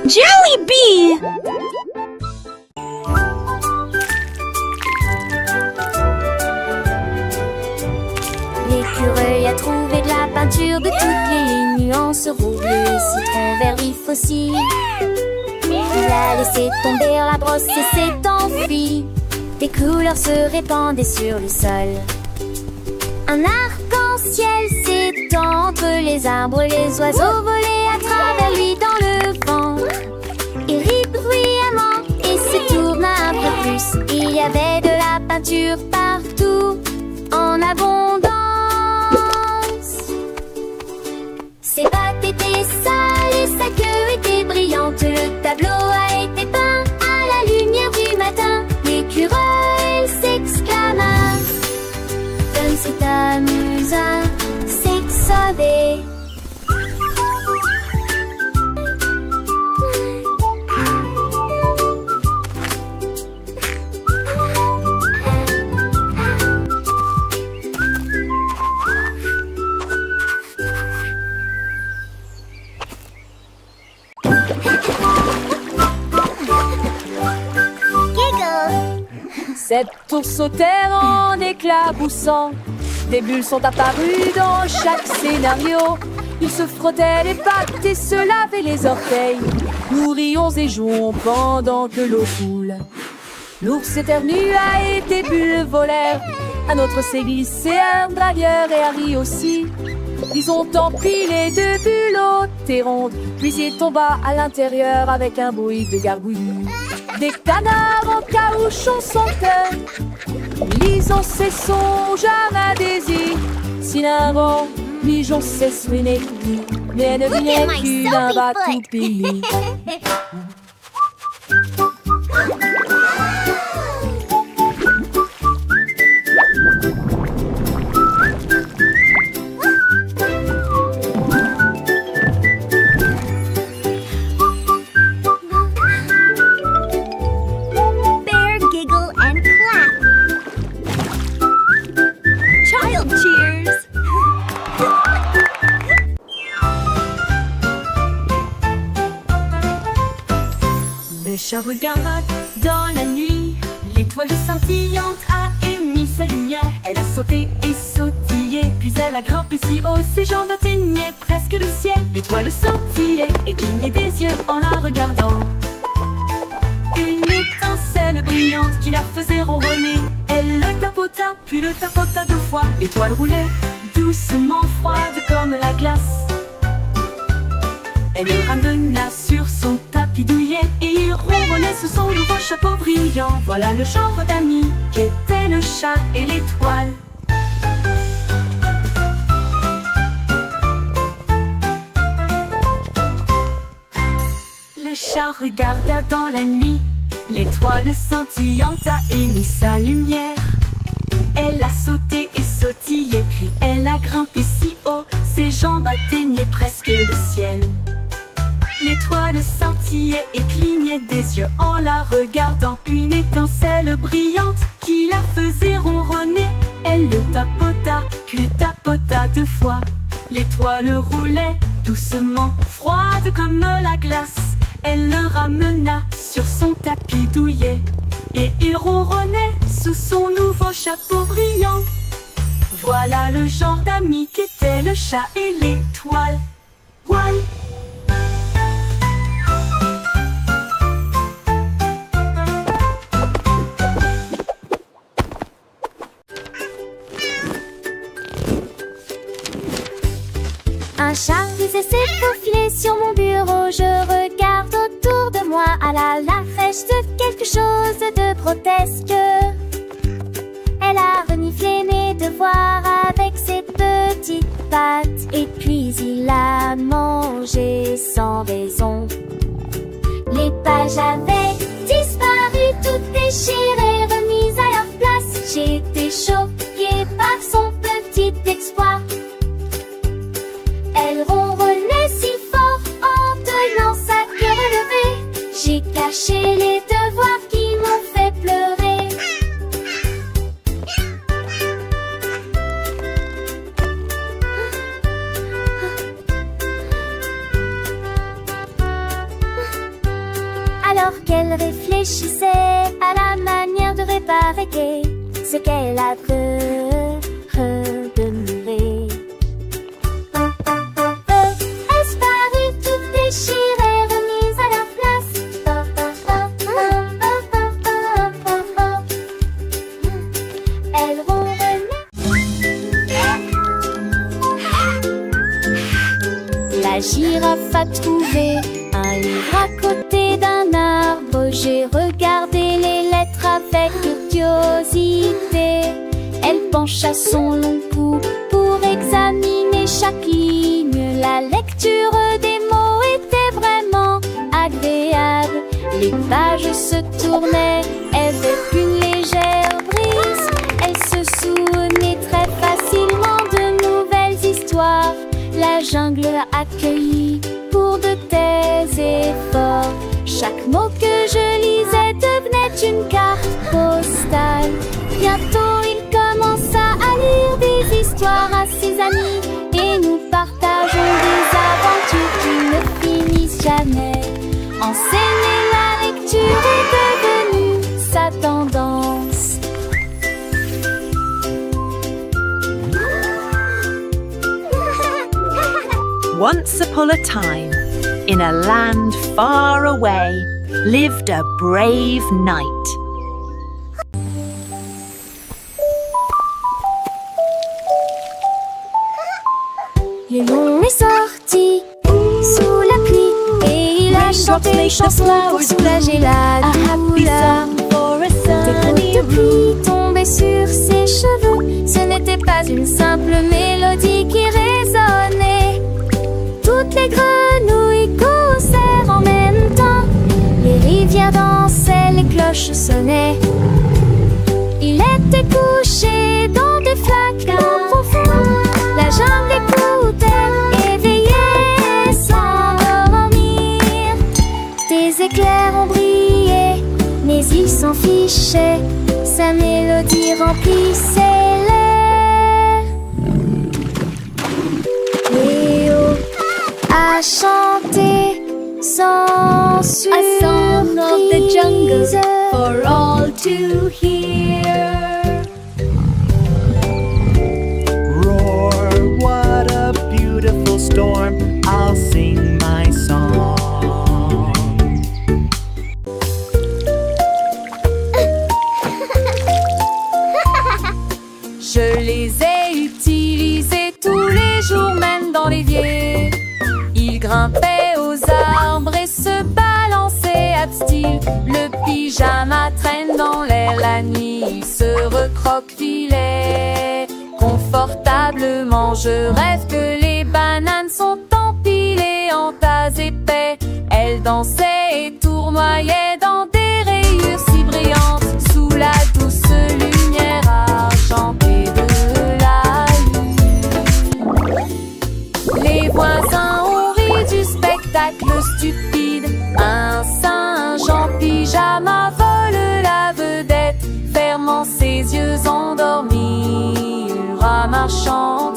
Jollibee! L'écureuil a trouvé de la peinture de toutes les nuances, rouge, bleu, citron, vert, vif aussi. Il a laissé tomber la brosse et s'est enfui. Des couleurs se répandaient sur le sol. Un arc-en-ciel s'étend entre les arbres, les oiseaux volaient à travers lui dans le vent. Il rit bruyamment et se tourna un peu plus. Il y avait de la peinture partout, en abondance. Ses pattes étaient sales et sa queue était brillante. Le tableau a été peint à la lumière du matin. L'écureuil s'exclama: Fun c'est amusant, c'est sauvé. Cette tour sautèrent en éclaboussant. Des bulles sont apparues dans chaque scénario. Ils se frottaient les pattes et se lavaient les orteils. Nous rions et jouons pendant que l'eau coule. L'ours éternua et des bulles volèrent. Un autre s'est glissé, un dragueur et Harry aussi. Ils ont empilé deux bulles hautes et rondes. Puis il tomba à l'intérieur avec un bruit de gargouillis. Des canards en caoutchouc sautaient, lisant ses songes à désir. Si l'un vent, migeon s'essuinait, mais ne venait plus d'un bateau pays. Le chat regarda dans la nuit, l'étoile scintillante a émis sa lumière. Elle a sauté et sautillé, puis elle a grimpé si haut, ses jambes atteignaient presque le ciel. L'étoile scintillait et clignait des yeux en la regardant. Une étincelle brillante qui la faisait ronronner. Elle le tapota, puis le tapota deux fois. L'étoile roulait doucement, froide comme la glace. Elle le ramena sur son tapis douillet et il ronronnait sous son nouveau chapeau brillant. Voilà le genre d'amis qu'étaient le chat et l'étoile. Le chat regarda dans la nuit, l'étoile scintillante a émis sa lumière. Elle a sauté et sautillé, puis elle a grimpé si haut, ses jambes atteignaient presque le ciel. L'étoile scintillait et clignait des yeux en la regardant. Une étincelle brillante qui la faisait ronronner. Elle le tapota, puis le tapota deux fois. L'étoile roulait doucement, froide comme la glace. Elle le ramena sur son tapis douillet et il ronronnait sous son nouveau chapeau brillant. Voilà le genre d'amis qu'étaient le chat et l'étoile. One. Un chat disait s'est faufilé sur mon bureau. Je regarde autour de moi, ah là là, fais-je quelque chose de grotesque. Elle a reniflé mes devoirs avec ses petites pattes et puis il a mangé sans raison. Les pages avaient disparu, toutes déchirées, remises à leur place. J'étais choquée par son petit exploit. Elle ronronnait si fort en tenant sa queue relevée. J'ai caché les devoirs qui m'ont fait pleurer. Alors qu'elle réfléchissait à la manière de réparer ce qu'elle a redemuré. Disparu, tout déchiré, remise à la place. Elle ronronnait. La girafe a trouvé un livre à côté d'un arbre. J'ai regardé les lettres avec curiosité. Elle pencha son long cou pour examiner chaque ligne. La lecture des mots était vraiment agréable. Les pages se tournaient avec une légère brise. Elle se souvenait très facilement de nouvelles histoires. La jungle accueillie pour de tels efforts. Chaque mot que je lisais devenait une carte postale. Bientôt il commença à lire des histoires à ses amis. Et nous partageons des aventures qui ne finissent jamais. Enseigner la lecture est devenue sa tendance. Once upon a time, in a land far away, lived a brave knight. Le lion est sorti sous la pluie et il a chanté une chanson pour soulager la douleur. Des gouttes de pluie tombaient sur ses cheveux. Ce n'était pas une simple mélodie qui résonnait. Toutes les grenouilles causèrent en même temps. Les rivières dansaient, les cloches sonnaient. Il était couché dans des flaques profondes. La jungle écoutait, éveillée sans dormir. Des éclairs ont brillé, mais il s'en fichait. Sa mélodie remplissait l'air. Léo a chanté sans surprise. A song of the jungle for all to hear. Roar, what a beautiful storm. I'll sing my song. Je les ai utilisés tous les jours, même dans l'évier. Ils grimpaient aux arbres et se balançaient ab style. Le pyjama traîne dans l'air la nuit, il se recroquevillait confortablement. Je rêve que les bananes sont empilées en tas épais. Elles dansaient et tournoyaient dans des rayures si brillantes, sous la douce lumière argentée de la lune. Les voisins ont ri du spectacle stupide. Un singe en pyjama vole la vedette, fermant ses yeux endormis, ira marchant